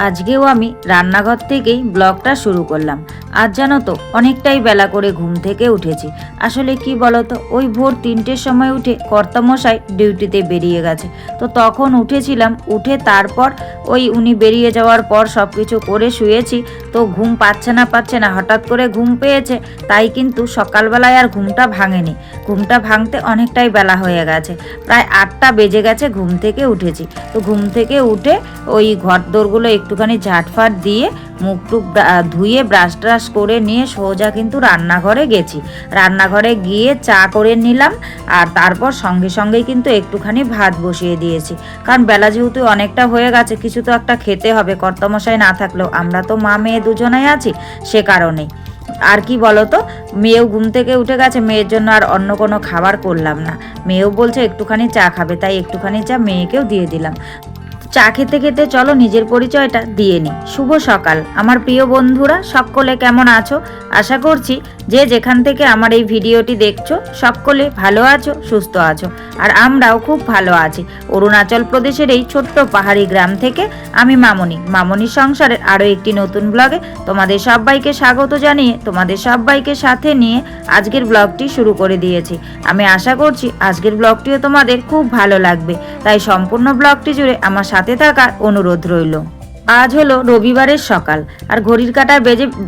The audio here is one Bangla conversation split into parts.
আজকেও আমি রান্নাঘর থেকেই ব্লগটা শুরু করলাম। আজ জানো তো অনেকটাই বেলা করে ঘুম থেকে উঠেছি। আসলে কি বলতো, ওই ভোর 3টের সময় উঠে কর্তামশাই ডিউটিতে বেরিয়ে গেছে। তো তখন উঠেছিলাম, উঠে তারপর ওই উনি বেরিয়ে যাওয়ার পর সব কিছু করে শুয়েছি। তো ঘুম পাচ্ছে না হঠাৎ করে ঘুম পেয়েছে, তাই কিন্তু সকালবেলায় আর ঘুমটা ভাঙেনি। ঘুমটা ভাঙতে অনেকটাই বেলা হয়ে গেছে, প্রায় 8টা বেজে গেছে ঘুম থেকে উঠেছি। তো ঘুম থেকে উঠে ওই ঘর দোরগুলো একটুখানি ঝাটফাট দিয়ে মুখ টুক ধুয়ে ব্রাশ ট্রাশ করে নিয়ে সোজা কিন্তু রান্নাঘরে গেছি। রান্নাঘরে গিয়ে চা করে নিলাম, আর তারপর সঙ্গে সঙ্গেই কিন্তু একটুখানি ভাত বসিয়ে দিয়েছি। কারণ বেলা যেহেতু অনেকটা হয়ে গেছে, কিছু তো একটা খেতে হবে। কর্তামশাই না থাকলেও আমরা তো মা মেয়ে দুজনেই আছি, সে কারণেই। আর কি বলতো, মেয়েও ঘুম থেকে উঠে গেছে, মেয়ের জন্য আর অন্য কোনো খাবার করলাম না। মেয়েও বলছে একটুখানি চা খাবে, তাই একটুখানি চা মেয়েকেও দিয়ে দিলাম। চা খেতে খেতে চলো নিজের পরিচয়টা দিয়ে নিই। শুভ সকাল আমার প্রিয় বন্ধুরা, সকলে কেমন আছো? আশা করছি যে যেখান থেকে আমার এই ভিডিওটি দেখছো সকলে ভালো আছো, সুস্থ আছো। আর আমরাও খুব ভালো আছি। অরুণাচল প্রদেশের এই ছোট্ট পাহাড়ি গ্রাম থেকে আমি মামনি সংসারের আরও একটি নতুন ব্লগে তোমাদের সবাইকে স্বাগত জানিয়ে তোমাদের সবাইকে সাথে নিয়ে আজকের ব্লগটি শুরু করে দিয়েছি। আমি আশা করছি আজকের ব্লগটিও তোমাদের খুব ভালো লাগবে, তাই সম্পূর্ণ ব্লগটি জুড়ে আমার সাথে থাকার অনুরোধ রইল। আজ হলো রবিবারের সকাল, আর ঘড়ির কাঁটায়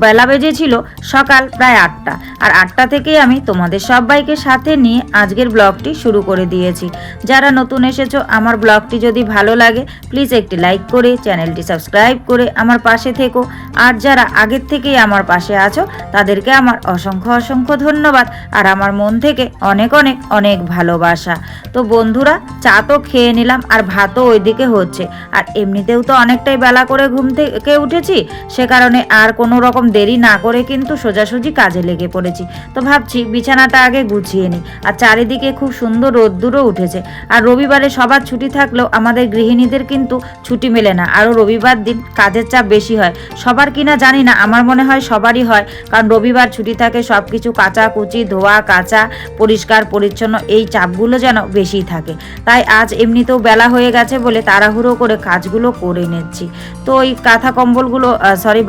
বেলা বেজেছিল সকাল প্রায় 8টা। আর 8টা থেকেই আমি তোমাদের সবাইকে সাথে নিয়ে আজকের ব্লগটি শুরু করে দিয়েছি। যারা নতুন এসেছো, আমার ব্লগটি যদি ভালো লাগে প্লিজ একটি লাইক করে চ্যানেলটি সাবস্ক্রাইব করে আমার পাশে থেকো। আর যারা আগের থেকেই আমার পাশে আছো তাদেরকে আমার অসংখ্য ধন্যবাদ, আর আমার মন থেকে অনেক অনেক অনেক ভালোবাসা। তো বন্ধুরা, চা তো খেয়ে নিলাম, আর ভাতও ওইদিকে হচ্ছে। আর এমনিতেও তো অনেকটাই বেলা করে ঘুম থেকে উঠেছি, সে কারণে আর কোনো রকম দেরি না করে কিন্তু সোজাসুজি কাজে লেগে পড়েছি। তো ভাবছি বিছানাটা আগে গুছিয়ে নিই। আর চারিদিকে খুব সুন্দর রোদ্দুরও উঠেছে। আর রবিবারে সবার ছুটি থাকলেও আমাদের গৃহিণীদের কিন্তু ছুটি মেলে না, আরও রবিবার দিন কাজের চাপ বেশি হয়। সবার কিনা জানি না, আমার মনে হয় সবারই হয়, কারণ রবিবার ছুটি থাকে, সব কিছু কাচাকুচি ধোয়া কাচা পরিষ্কার পরিচ্ছন্ন এই চাপগুলো যেন বেশি থাকে। তাই আজ এমনিতেও বেলা হয়ে গেছে বলে তাড়াহুড়ো করে কাজগুলো করে নিচ্ছি। তো ওই কাঁথা কম্বলগুলো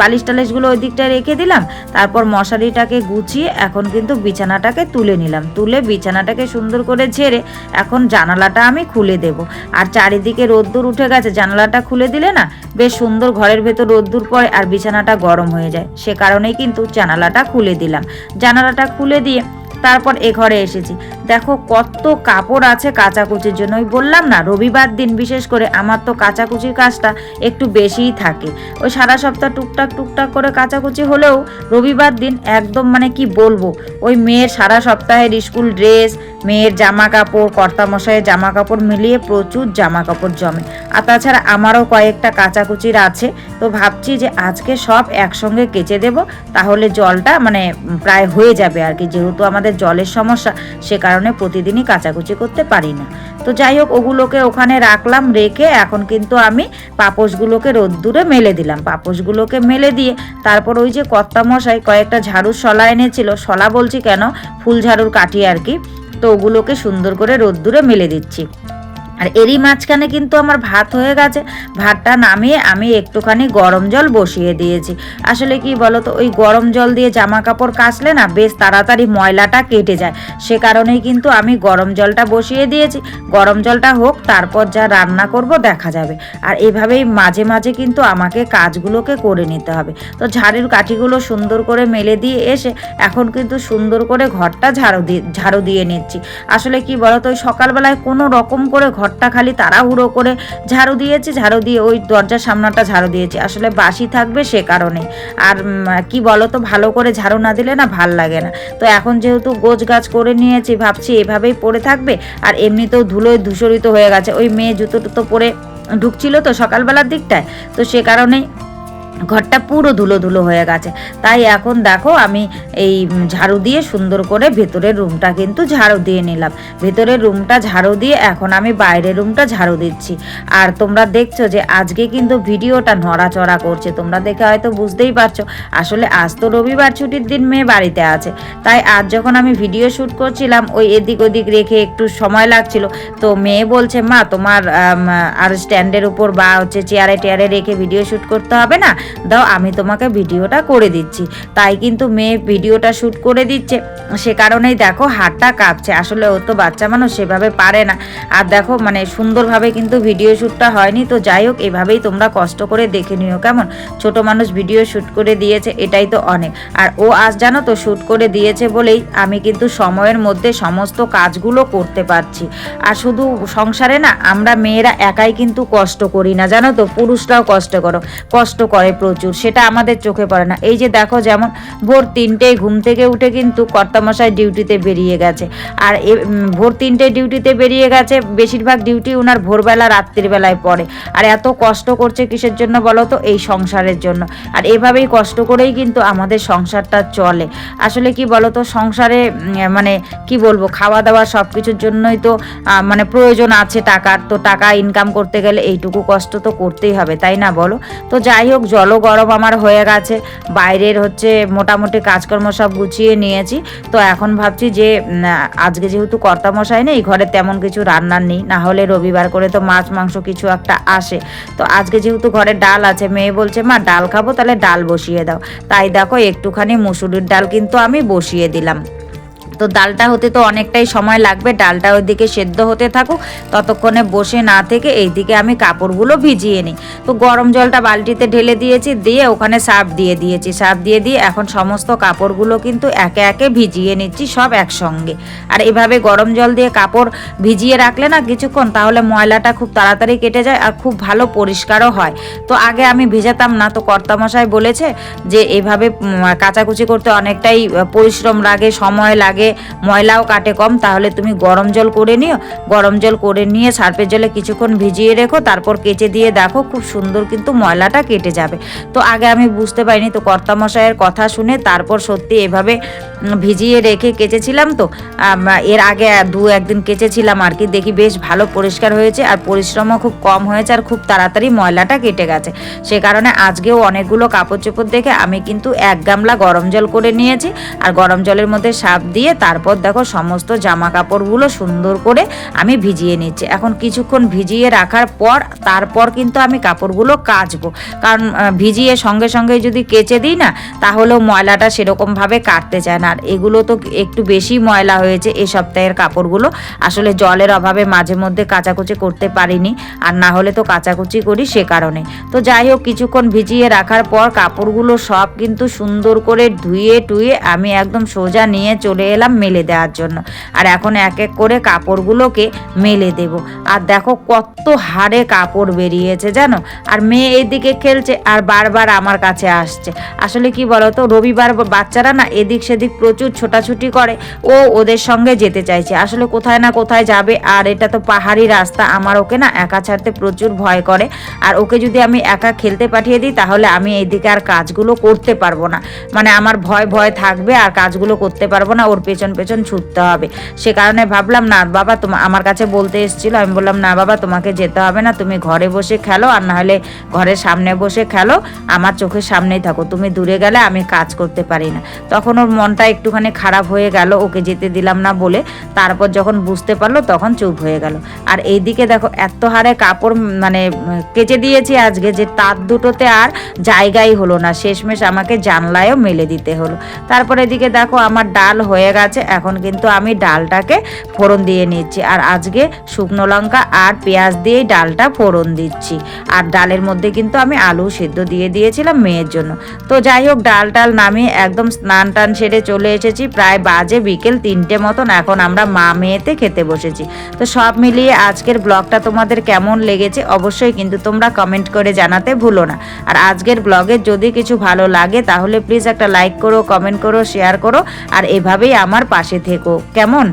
বালিশ টালিশগুলো ওই দিকটায় রেখে দিলাম। তারপর মশারিটাকে গুছিয়ে এখন কিন্তু বিছানাটাকে তুলে নিলাম। তুলে বিছানাটাকে সুন্দর করে ঝেড়ে এখন জানালাটা আমি খুলে দেব। আর চারিদিকে রোদ্দুর উঠে গেছে, জানালাটা খুলে দিলে না বেশ সুন্দর ঘরের ভেতর রোদ্দুর পড়ে আর বিছানাটা গরম হয়ে যায়। সে কারণেই কিন্তু জানালাটা খুলে দিলাম। জানালাটা খুলে দিয়ে তারপর এ ঘরে এসেছি। দেখো কত কাপড় আছে কাচাকুচির জন্য। ওই বললাম না, রবিবার দিন বিশেষ করে আমার তো কাচাকুচির কাজটা একটু বেশিই থাকে। ওই সারা সপ্তাহ টুকটাক করে কাচাকুচি হলেও রবিবার দিন একদম মানে কি বলবো, ওই মেয়ের সারা সপ্তাহের স্কুল ড্রেস, মেয়ের জামা কাপড়, কর্তামশাইয়ের জামা কাপড় মিলিয়ে প্রচুর জামা কাপড় জমে। আর তাছাড়া আমারও কয়েকটা কাচাকুচির আছে। তো ভাবছি যে আজকে সব একসঙ্গে কেচে দেব, তাহলে জলটা মানে প্রায় হয়ে যাবে আর কি। যেহেতু আমাদের জলের সমস্যা, সে কারণে প্রতিদিনই কাচাকুচি করতে পারি না। তো যাই হোক, ওগুলোকে ওখানে রাখলাম। রেখে এখন কিন্তু আমি পাপোশগুলোকে রোদ্দুরে মেলে দিলাম। পাপোশগুলোকে মেলে দিয়ে তারপর ওই যে কর্তামশাই কয়েকটা ঝাড়ুর শলা এনেছিল, শলা বলছি কেন, ফুল ঝাড়ুর কাঠি আর কি। তো ওগুলোকে সুন্দর করে রোদ্দুরে মেলে দিচ্ছি। আর এরই মাঝখানে কিন্তু আমার ভাত হয়ে গেছে। ভাতটা নামিয়ে আমি একটুখানি গরম জল বসিয়ে দিয়েছি। আসলে কি বলতো, ওই গরম জল দিয়ে জামা কাপড় কাচলে না বেশ তাড়াতাড়ি ময়লাটা কেটে যায়। সে কারণেই কিন্তু আমি গরম জলটা বসিয়ে দিয়েছি। গরম জলটা হোক, তারপর যা রান্না করব দেখা যাবে। আর এভাবেই মাঝে মাঝে কিন্তু আমাকে কাজগুলোকে করে নিতে হবে। তো ঝাড়ুর কাঠিগুলো সুন্দর করে মেলে দিয়ে এসে এখন কিন্তু সুন্দর করে ঘরটা ঝাড়ু দিয়ে নিচ্ছি। আসলে কি বলতো, ওই সকালবেলায় কোনো রকম করে ঘরটা খালি তাড়াহুড়ো করে ঝাড়ু দিয়েছি। ঝাড়ু দিয়ে ওই দরজার সামনাটা ঝাড়ু দিয়েছি, আসলে বাসি থাকবে সে কারণে। আর কি বলতো, ভালো করে ঝাড়ু না দিলে না ভাল লাগে না। তো এখন যেহেতু গোছ গাছ করে নিয়েছি, ভাবছি এভাবেই পড়ে থাকবে। আর এমনিতেও ধুলোয় ধূসরিত হয়ে গেছে। ওই মেয়ে জুতো টুতো পরে ঢুকছিল তো সকালবেলার দিকটায়, তো সে কারণেই ঘরটা পুরো ধুলো ধুলো হয়ে গেছে। তাই এখন দেখো আমি এই ঝাড়ু দিয়ে সুন্দর করে ভেতরের রুমটা কিন্তু ঝাড়ু দিয়ে নিলাম। ভেতরের রুমটা ঝাড়ু দিয়ে এখন আমি বাইরের রুমটা ঝাড়ু দিচ্ছি। আর তোমরা দেখছো যে আজকে কিন্তু ভিডিওটা নড়াচড়া করছে, তোমরা দেখে হয়তো বুঝতেই পারছো। আসলে আজ তো রবিবার, ছুটির দিন, মেয়ে বাড়িতে আছে। তাই আজ যখন আমি ভিডিও শ্যুট করছিলাম ওই এদিক ওদিক রেখে একটু সময় লাগছিল, তো মেয়ে বলছে মা তোমার আর স্ট্যান্ডের উপর বা হচ্ছে চেয়ারে টেয়ারে রেখে ভিডিও শ্যুট করতে হবে না, দাও আমি তোমাকে ভিডিওটা করে দিচ্ছি। তাই কিন্তু মেয়ে ভিডিওটা শ্যুট করে দিচ্ছে, সে কারণেই দেখো হাতটা কাঁপছে। আসলে ও তো বাচ্চা মানুষ, সেভাবে পারে না। আর দেখো মানে সুন্দরভাবে কিন্তু ভিডিও শ্যুটটা হয়নি। তো যাই হোক, এভাবেই তোমরা কষ্ট করে দেখে নিও কেমন। ছোট মানুষ ভিডিও শ্যুট করে দিয়েছে, এটাই তো অনেক। আর ও আজ জানো তো শ্যুট করে দিয়েছে বলেই আমি কিন্তু সময়ের মধ্যে সমস্ত কাজগুলো করতে পারছি। আর শুধু সংসারে না, আমরা মেয়েরা একাই কিন্তু কষ্ট করি না, জানো তো, পুরুষরাও কষ্ট করে প্রচুর, সেটা আমাদের চোখে পড়ে না। এই যে দেখো, যেমন ভোর 3টেয় ঘুম থেকে উঠে কিন্তু কর্তামশাই ডিউটিতে বেরিয়ে গেছে। আর ভোর 3টেয় ডিউটিতে বেরিয়ে গেছে, বেশিরভাগ ডিউটি ওনার ভোরবেলা রাত্রির বেলায় পড়ে। আর এত কষ্ট করছে কিসের জন্য বলো তো? এই সংসারের জন্য। আর এভাবেই কষ্ট করেই কিন্তু আমাদের সংসারটা চলে। আসলে কি বলো তো, সংসারে মানে কি বলবো, খাওয়া দাওয়া সব কিছুর জন্যই তো মানে প্রয়োজন আছে টাকার। তো টাকা ইনকাম করতে গেলে এইটুকু কষ্ট তো করতেই হবে, তাই না বলো? তো যাই হোক, জলও গরম আমার হয়ে গেছে, বাইরের হচ্ছে মোটামুটি কাজকর্ম সব গুছিয়ে নিয়েছি। তো এখন ভাবছি যে আজকে যেহেতু কর্তামশাই নেই, ঘরে তেমন কিছু রান্নার নেই, না হলে রবিবার করে তো মাছ মাংস কিছু একটা আসে। তো আজকে যেহেতু ঘরে ডাল আছে, মেয়ে বলছে মা ডাল খাবো, তাহলে ডাল বসিয়ে দাও। তাই দেখো একটুখানি মুসুরির ডাল কিন্তু আমি বসিয়ে দিলাম। তো ডালটা হতে তো অনেকটাই সময় লাগবে, ডালটা ওইদিকে সেদ্ধ হতে থাকুক, ততক্ষণে বসে না থেকে এইদিকে আমি কাপড়গুলো ভিজিয়ে নিই। তো গরম জলটা বালতিতে ঢেলে দিয়েছি, দিয়ে ওখানে সার্ফ দিয়ে দিয়েছি। সার্ফ দিয়ে এখন সমস্ত কাপড়গুলো কিন্তু একে একে ভিজিয়ে নিচ্ছি সব একসঙ্গে। আর এভাবে গরম জল দিয়ে কাপড় ভিজিয়ে রাখলে না কিছুক্ষণ, তাহলে ময়লাটা খুব তাড়াতাড়ি কেটে যায় আর খুব ভালো পরিষ্কারও হয়। তো আগে আমি ভেজাতাম না, তো কর্তামশাই বলেছে যে এভাবে কাচাকুচি করতে অনেকটাই পরিশ্রম লাগে, সময় লাগে, ময়লাও কাটে কম। তাহলে তুমি গরম জল করে নিও, গরম জল করে নিয়ে সার্ফের জলে কিছুক্ষণ ভিজিয়ে রেখো, তারপর কেচে দিয়ে দেখো খুব সুন্দর কিন্তু ময়লাটা কেটে যাবে। তো আগে আমি বুঝতে পারিনি, তো কর্তামশাইয়ের কথা শুনে তারপর সত্যি এভাবে ভিজিয়ে রেখে কেচেছিলাম। তো এর আগে 2-1 দিন কেচেছিলাম আর কি, দেখি বেশ ভালো পরিষ্কার হয়েছে আর পরিশ্রমও খুব কম হয়েছে আর খুব তাড়াতাড়ি ময়লাটা কেটে গেছে। সে কারণে আজকেও অনেকগুলো কাপড় চোপড় দেখে আমি কিন্তু 1 গামলা গরম জল করে নিয়েছি। আর গরম জলের মধ্যে সার্ফ দিয়ে তারপর দেখো সমস্ত জামা কাপড়গুলো সুন্দর করে আমি ভিজিয়ে নিচ্ছি। এখন কিছুক্ষণ ভিজিয়ে রাখার পর তারপর কিন্তু আমি কাপড়গুলো কাচবো, কারণ ভিজিয়ে সঙ্গে সঙ্গে যদি কেচে দিই না, তাহলেও ময়লাটা সেরকমভাবে কাটতে চায় না। আর এগুলো তো একটু বেশি ময়লা হয়েছে এ সপ্তাহের কাপড়গুলো, আসলে জলের অভাবে মাঝে মধ্যে কাচাকুচি করতে পারিনি, আর না হলে তো কাচাকুচি করি সে কারণে। তো যাই হোক, কিছুক্ষণ ভিজিয়ে রাখার পর কাপড়গুলো সব কিন্তু সুন্দর করে ধুয়ে টুয়ে আমি একদম সোজা নিয়ে চলে এলাম মেলে দেওয়ার জন্য। আর এখন এক এক করে কাপড়গুলোকে মেলে দেব। আর দেখো কত হারে কাপড় বেরিয়েছে জানো। আর মেয়ে এইদিকে খেলছে আর বারবার আমার কাছে আসছে। আসলে কি বলতো, রবিবার বাচ্চারা না এদিক সেদিক প্রচুর ছোটাছুটি করে, ও ওদের সঙ্গে যেতে চাইছে। আসলে কোথায় না কোথায় যাবে, আর এটা তো পাহাড়ি রাস্তা, আমার ওকে না একা ছাড়তে প্রচুর ভয় করে। আর ওকে যদি আমি একা খেলতে পাঠিয়ে দিই, তাহলে আমি এইদিকে আর কাজগুলো করতে পারবো না, মানে আমার ভয় থাকবে আর কাজগুলো করতে পারবো না, ওর পেছন পেছন ছুটতে হবে। সে কারণে ভাবলাম না বাবা, আমার কাছে বলতে এসেছিল, আমি বললাম না বাবা তোমাকে যেতে হবে না, তুমি ঘরে বসে খেলো, আর না হলে ঘরের সামনে বসে খেলো, আমার চোখের সামনেই থাকো, তুমি দূরে গেলে আমি কাজ করতে পারি না। তখন ওর মনটা একটুখানি খারাপ হয়ে গেল, ওকে যেতে দিলাম না বলে। তারপর যখন বুঝতে পারলো তখন চুপ হয়ে গেল। আর এইদিকে দেখো এত হারে কাপড় মানে কেচে দিয়েছি আজকে, যে তার দুটোতে আর জায়গাই হলো না, শেষমেশ আমাকে জানলায়ও মেলে দিতে হলো। তারপর এদিকে দেখো আমার ডাল হয়ে গেছে, এখন কিন্তু আমি ডালটাকে ফোড়ন দিয়ে নিচ্ছি। আর আজকে শুকনো লঙ্কা আর পেঁয়াজ দিয়েই ডালটা ফোড়ন দিচ্ছি। আর ডালের মধ্যে কিন্তু আমি আলু সিদ্ধ দিয়ে দিয়েছিলাম মেয়ের জন্য। তো যাই হোক, ডাল নামিয়ে একদম স্নান টান সেরে চলে এসেছি, প্রায় বাজে বিকেল 3টে মতন। এখন আমরা মা মেয়েতে খেতে বসেছি। তো সব মিলিয়ে আজকের ব্লগটা তোমাদের কেমন লেগেছে অবশ্যই কিন্তু তোমরা কমেন্ট করে জানাতে ভুলো না। আর আজকের ব্লগের যদি কিছু ভালো লাগে তাহলে প্লিজ একটা লাইক করো, কমেন্ট করো, শেয়ার করো, আর এভাবেই আমার পাশে থেকো, কেমন?